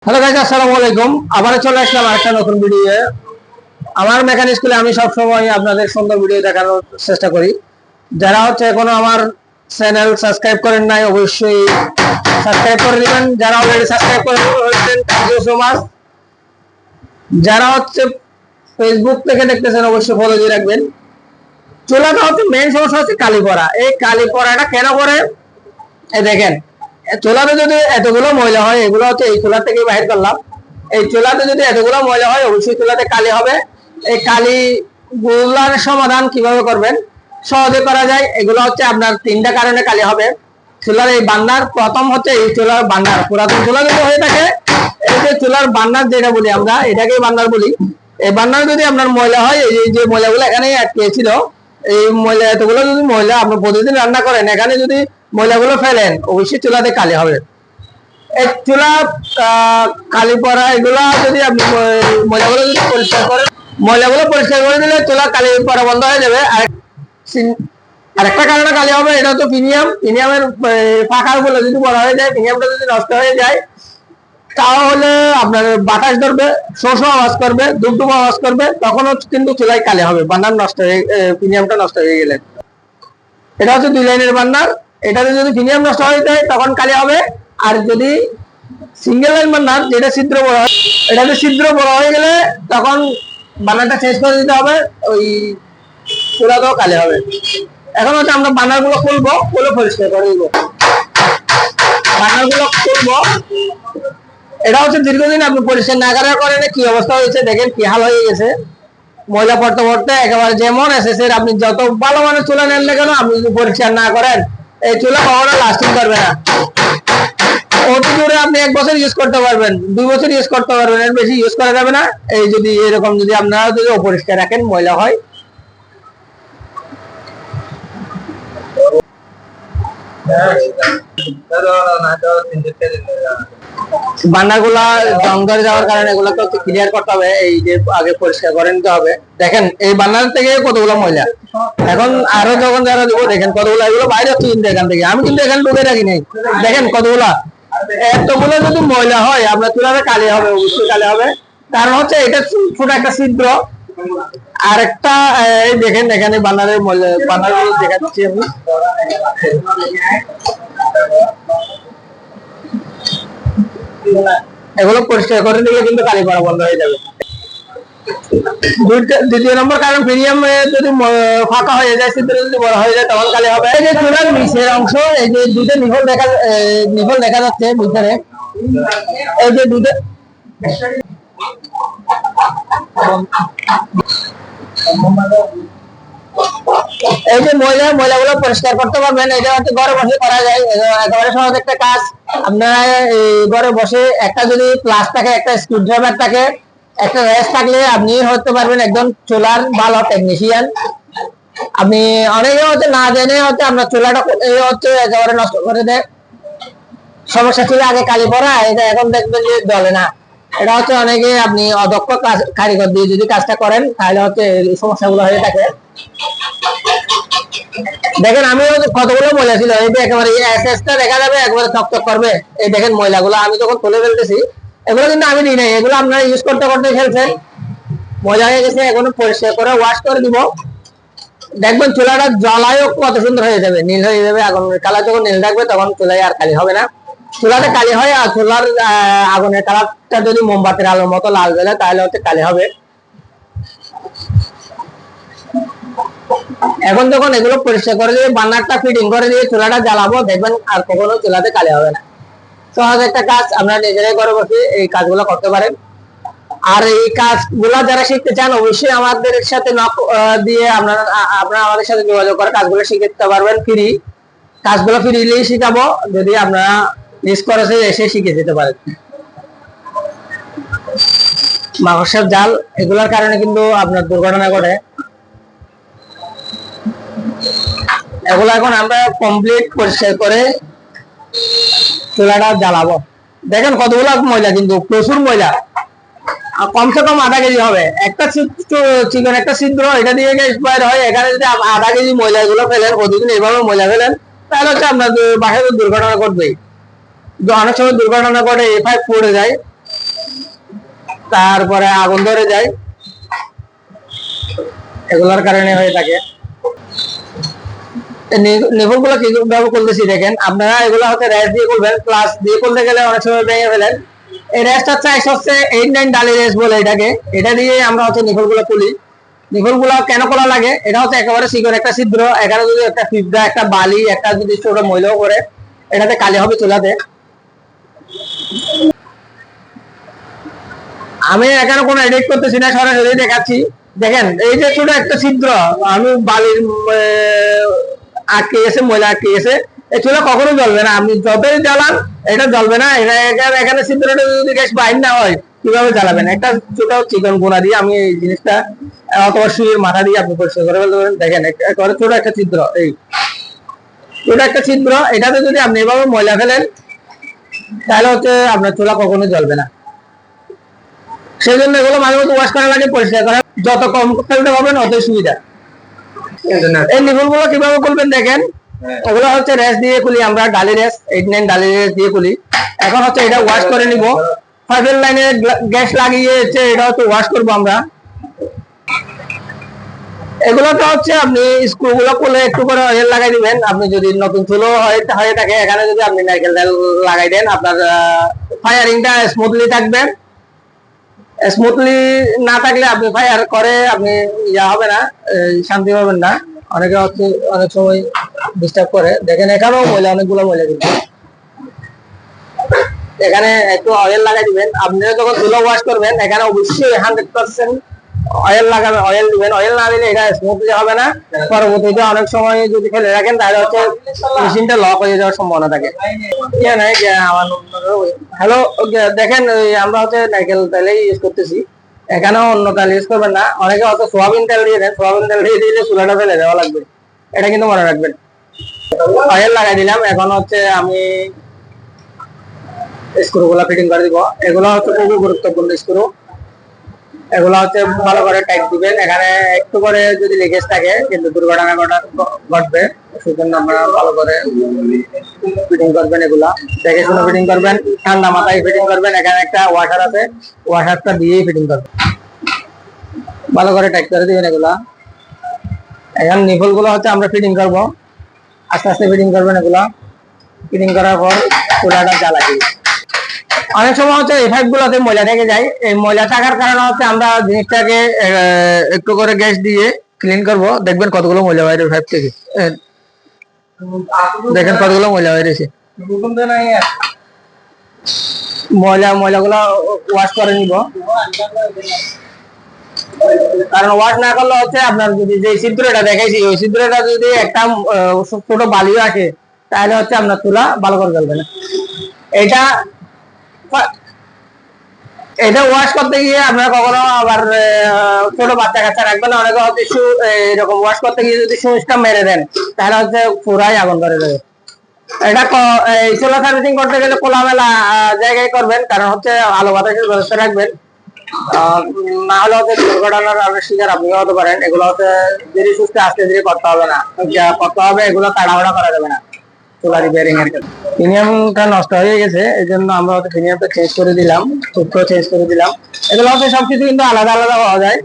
Hello guys, আসসালামু আলাইকুম। আবার চলে আসলাম আরেকটা নতুন ভিডিও। আমার মেকানিক স্কুলে আমি সব সময় আপনাদের সুন্দর ভিডিও দেখানোর চেষ্টা করি। যারা এখনো আমার চ্যানেল সাবস্ক্রাইব করেন নাই, অবশ্যই সাবস্ক্রাইব করে দিবেন। যারা অলরেডি সাবস্ক্রাইব করে হয়েছেন, থ্যাংক ইউ সো মাচ। যারা ফেসবুক থেকে দেখতেছেন, অবশ্যই ফলো দিয়ে রাখবেন। চুলাটা মেইন সমস্যা হচ্ছে কালি পড়া। এই কালি পড়াটা কেন করে? এই দেখেন, চুলাতে যদি এতগুলো ময়লা হয়, এগুলো এই চুলা থেকে বাহির করলাম। এই চুলাতে যদি এতগুলো ময়লা হয়, অবশ্যই চুলাতে কালি হবে। এই কালি গুলার সমাধান কিভাবে করবেন? সহজে করা যায়। এগুলো আপনার তিনটা কারণে কালি হবে। চুলার এই বান্নার প্রথম এই চুলার বান্নার, পুরাতন চুলা যদি হয়ে থাকে, এই যে চুলার বান্নার যেটা বলি আমরা, এটাকেই বান্নার বলি। এই বান্নার যদি আপনার ময়লা হয়, এই যে ময়লাগুলো এখানে আটকে ছিল, এই ময়লা এতগুলো যদি ময়লা আপনি প্রতিদিন রান্না করেন, এখানে যদি ময়লাগুলো ফেলেন, অবশ্যই চুলাতে কালি হবে। এই চুলা কালি পড়া, এগুলা যদি আপনি ময়লাগুলো যদি পরিষ্কার করেন, ময়লাগুলো পরিষ্কার করে দিলে চুলা কালি পড়া বন্ধ হয়ে যাবে। আরেকটা কারণে কালি হবে, এটা প্রিমিয়ামের পাখার গুলো যদি বড় হয়ে যায়, প্রিমিয়ামটা যদি নষ্ট হয়ে যায়, তাহলে আপনার বাতাস ধরবে, শোষ আওয়াজ করবে, ডুবডুব আওয়াজ করবে, তখন কিন্তু চুলাই কালি হবে। বান্নার নষ্ট হয়ে, প্রিমিয়ামটা নষ্ট হয়ে গেলে। এটা 2 লাইনের বান্নার। এটাতে যদি প্রিমিয়াম নষ্ট হয়ে যায়, তখন কালি হবে। আর যদি সিঙ্গেল লাইন বান্নার, যেটা ছিদ্র বড় হয়, এটাতে ছিদ্র বড় হয়ে গেলে তখন বান্নারটা চেঞ্জ করে দিতে হবে, ওই চুলাতেও কালি হবে। এখন আমরা বান্নার গুলো খুলবো, খুলে পরিষ্কার করে দিব। বান্নার গুলো খুলবো। এটা দীর্ঘদিন আপনি পরিষ্কার না করার কারণে কি অবস্থা হয়েছে দেখেন, কি হাল হয়ে গেছে। ময়লা পড়তে পড়তে একেবারে যেমন এসেছে। আপনি যত ভালো মানের চুলা নেন না কেন, আপনি যদি পরিষ্কার না করেন, এই চুলা কখনো লাস্টিং করবে না। অতি দূরে আপনি 1 বছর ইউজ করতে পারবেন, 2 বছর ইউজ করতে পারবেন, এর বেশি ইউজ করা যাবে না। এই যদি এরকম যদি আপনারা যদি অপরিষ্কার রাখেন, ময়লা হয়। বান্নাগুলা জং ধরে যাওয়ার কারণে এগুলোকে ক্লিয়ার করতে হবে। এই যে আগে পরিষ্কার করে নিতে হবে। দেখেন এই বান্নার থেকে কতগুলো ময়লা। এখন আরো যখন যারা দিব, দেখেন কতগুলো, এগুলো বাইরে হচ্ছে কিন্তু এখান থেকে। আমি কিন্তু এখানে ঢুকে রাখি নাই। দেখেন কতগুলা। এতগুলো যদি ময়লা হয়, আপনার চুলাতে কালি হবে, অবশ্যই কালি হবে। কারণ এটা ছোট একটা ছিদ্র। আরেকটা এই দেখেন, এখানে বান্নারের ময়লা, বান্নারগুলো দেখাচ্ছি আমি। এগুলো পরিষ্কার করে দিলে কিন্তু কালি পড়া বন্ধ হয়ে যাবে। দ্বিতীয় নম্বর কারণ, প্রিমিয়াম যদি ফাঁকা হয়ে যায়, ছিদ্র যদি বড় হয়ে যায়, তখন কালি হবে। এই যে চুলার নিচের অংশ, এই যে দুটো নিভল দেখা যাচ্ছে ভিতরে, এই যে দুটো, এই যে ময়লাগুলো পরিষ্কার করতে পারবেন। এটা ঘরে বসে করা যায়, একেবারে সহজ একটা কাজ। আপনারা ঘরে বসে একটা যদি প্লাস থাকে, একটা স্ক্রু ড্রাইভার থাকে, একটা রেস থাকলে আপনি হতে পারবেন একজন চুলার ভালো টেকনিশিয়ান। আপনি অনেকে না জেনে আপনার চুলাটা একেবারে নষ্ট করে দেয়। সমস্যা ছিল আগে কালি পড়া, এটা এখন দেখবেন যে জ্বলে না। এটা অনেকে আপনি অদক্ষ কারিগর দিয়ে যদি কাজটা করেন, তাহলে এই সমস্যাগুলো হয়ে থাকে। দেখেন আমি কতগুলো ময়লা ছিল, এই যে একেবারে এসএসটা দেখা যাবে, একবারে চকচক করবে। এই দেখেন ময়লাগুলো আমি যখন তুলে ফেলতেছি, এগুলো কিন্তু আমি দিই নাই, এগুলো আপনারা ইউজ করতে করতে ফেলছেন, ময়লা হয়ে গেছে। এখন পরিষ্কার করে ওয়াশ করে দিব। দেখবেন চুলাটা জ্বলায়ও কত সুন্দর হয়ে যাবে, নীল হয়ে যাবে। আগুনের কালার যখন নীল থাকবে, তখন চুলায় আর কালি হবে না। চুলাতে কালি হয়, আর চুলার আগুনের কালারটা যদি মোমবাতির আলোর মতো লাল জ্বলে, তাহলে কালি হবে। এখন যখন এগুলো পরিষ্কার করে দিয়ে বার্নারটা ফিটিং করে দিয়ে চুলাটা জ্বালাবো, দেখবেন আর কখনো চুলাতে কালি হবে না। সহজ একটা কাজ, আমরা নিজেরাই ঘরে বসে এই কাজগুলো করতে পারেন। আর এই কাজগুলো যারা শিখতে চান, অবশ্যই আমাদের সাথে নক দিয়ে আপনারা আমাদের সাথে যোগাযোগ করে কাজগুলো শিখতে পারবেন। ফ্রি কাজগুলো ফ্রিলি শিখাবো, যদি আপনারা নিজ খরচে এসে শিখে যেতে পারেন। মাকড়সার জাল, এগুলোর কারণে কিন্তু আপনার দুর্ঘটনা ঘটে। এগুলো এখন আমরা কমপ্লিট পরিষ্কার করে চুলাটা জ্বালাবো। দেখেন কতগুলো ময়লা, কিন্তু প্রচুর ময়লা। কমসে কম আধা কেজি হবে। একটা চিকন একটা ছিদ্র, এটা দিয়ে এক্সপায়ার হয়। এখানে যদি আধা কেজি ময়লা গুলো ফেলেন, প্রতিদিন এইভাবে ময়লা ফেলেন, তাহলে আপনার বাহিরে দুর্ঘটনা ঘটবেই। অনেক সময় দুর্ঘটনা ঘটে, এফআই পড়ে যায়। তারপরে আগুন ধরে যায়, এগুলোর কারণে হয়ে থাকে। নিপুল গুলো কিভাবে করতেছি দেখেন, আপনারা এগুলো হচ্ছে রেস্ট দিয়ে করবেন, প্লাস দিয়ে করতে গেলে অনেক সময় ভেঙে ফেলেন। এই রেস্ট হচ্ছে 8-9 ডালি রেস্ট বলে এটাকে, এটা দিয়ে আমরা হচ্ছে নিপুল গুলো খুলি। নিপুল গুলো কেন করা লাগে, এটা হচ্ছে একেবারে শিকড় একটা ছিদ্র, এখানে যদি একটা পিঁপড়া, একটা বালি, একটা যদি ছোট ময়লাও করে, এটাতে কালি হবে চুলাতে। আমি এখানে কোনো এডিট করতেছি না, সরাসরি দেখাচ্ছি। দেখেন এই যে ছোট একটা ছিদ্র, আমি বালির আটকে গেছে, ময়লা আটকে গেছে, এই চুলা কখনো জ্বলবে না। আপনি যতই জ্বালান এটা জ্বলবে না। এখানে ছিদ্রটা যদি গ্যাস বাইর না হয় কিভাবে জ্বালাবেন? একটা ছোট চিকন গুণা দিয়ে আমি এই জিনিসটা, অথবা সুইয়ের মাথা দিয়ে আপনি পরিষ্কার করে ফেলতে পারেন। দেখেন একেবারে ছোট একটা ছিদ্র, এই ছোট একটা ছিদ্র, এটাতে যদি আপনি এভাবে ময়লা ফেলেন তাহলে হচ্ছে আপনার চুলা কখনো জ্বলবে না। সেই জন্য এগুলো মাঝে মধ্যে ওয়াশ করা লাগে, পরিষ্কার করা, যত কম ফেলতে পারবেন অতই সুবিধা। এই নিপুল গুলো কিভাবে করবেন দেখেন, ওগুলো হচ্ছে রেস দিয়ে খুলি আমরা, ডালি রেস 8-9 ডালি রেস দিয়ে খুলি। এখন হচ্ছে এটা ওয়াশ করে নিব, 5 লাইনে গ্যাস লাগিয়ে এটা হচ্ছে ওয়াশ করবো আমরা। এগুলো তো হচ্ছে আপনি স্ক্রু গুলো খুলে একটু করে অয়েল লাগাই দিবেন। আপনি যদি নতুন চুলো হয়ে থাকে, এখানে যদি আপনি নারকেল তেল লাগাই দেন, আপনার ফায়ারিংটা স্মুথলি থাকবে। স্মুথলি না থাকলে আপনি ফায়ার করে আপনি হবে না, শান্তি পাবেন না। অনেকে হচ্ছে অনেক সময় ডিস্টার্ব করে। দেখেন এখানেও ময়লা, অনেকগুলো ময়লা, কিন্তু এখানে একটু অয়েল লাগাই দিবেন। আপনি যখন চুলো ওয়াশ করবেন এখানে অবশ্যই 100% অয়েল লাগাবেন, অয়েল দিবেন। অয়েল না দিলে এটা স্মুথলি হবে না। পরবর্তীতে অনেক সময় যদি ফেলে রাখেন তাহলে হচ্ছে মেশিনটা লক হয়ে যাওয়ার সম্ভাবনা থাকে। হ্যালো, দেখেন আমরা হচ্ছে নারকেল তেলে ইউজ করতেছি, এখানেও অন্য তেল ইউজ করবেন না। অনেকে হয়তো সোয়াবিন তেল দিয়ে দেন, সোয়াবিন তেল দিয়ে দিলে চুলাটা ফেলে দেওয়া লাগবে, এটা কিন্তু মনে রাখবেন। অয়েল লাগাই দিলাম, এখন হচ্ছে আমি স্ক্রু গুলা ফিটিং করে দিব। এগুলো হচ্ছে খুবই গুরুত্বপূর্ণ স্ক্রু, এগুলো হচ্ছে ভালো করে টাইট দিবেন। এখানে একটু করে যদি লিকেজ থাকে কিন্তু দুর্ঘটনা ঘটবে, সেজন্য আপনারা ভালো করে ফিটিং করবেন। এগুলা দেখে শুনে ফিটিং করবেন, ঠান্ডা মাথায় ফিটিং করবেন। এখানে একটা ওয়াশার আছে, ওয়াশারটা দিয়েই ফিটিং করবেন, ভালো করে টাইট করে দিবেন এগুলা। এখন নিপল গুলো হচ্ছে আমরা ফিটিং করব, আস্তে আস্তে ফিটিং করবেন। এগুলা ফিটিং করার পর চুলাটা জ্বালাই দিবেন। অনেক সময় হচ্ছে এই পাইপ গুলোতে ময়লা থেকে যায়, এই ময়লা থাকার কারণে হচ্ছে আমরা জিনিসটাকে একটু করে গ্যাস দিয়ে ক্লিন করব। দেখবেন কতগুলো ময়লা বাইরে পাইপ থেকে, দেখেন কতগুলো ময়লা বাইরেছে। ময়লাগুলো ওয়াশ করে নিব, কারণ ওয়াশ না করলে হচ্ছে আপনার যদি যে ছিদ্রটা দেখাইছি ওই ছিদ্রটা যদি একটা ছোট বালিও আসে তাহলে হচ্ছে আপনার চুলা ভালো করে জ্বলবে না। এটা ওয়াশ করতে গিয়ে আপনারা কখনো আবার ছোট বাচ্চা কাচ্চা রাখবেন। অনেকে হচ্ছে এরকম ওয়াশ করতে গিয়ে যদি সুইচটা মেরে দেন তাহলে হচ্ছে পুরাই আগুন ধরে যাবে। এটা সোলা সার্ভিসিং করতে গেলে খোলামেলা জায়গায় করবেন, কারণ হচ্ছে আলো বাতাসের ব্যবস্থা রাখবেন, না হলে হচ্ছে দুর্ঘটনার শিকার আপনিও হতে পারেন। এগুলো হচ্ছে ধীরে সুস্থে আস্তে ধীরে করতে হবে না, করতে হবে, এগুলো তাড়াহুড়া করা যাবে না। চুলা রিপেয়ারিং এর ক্ষেত্রে প্রিমিয়ামটা নষ্ট হয়ে গেছে, এই জন্য আমরা হচ্ছে প্রিমিয়ামটা চেঞ্জ করে দিলাম, টুকরো চেঞ্জ করে দিলাম। এগুলো হচ্ছে সবকিছু কিন্তু আলাদা আলাদা পাওয়া যায়।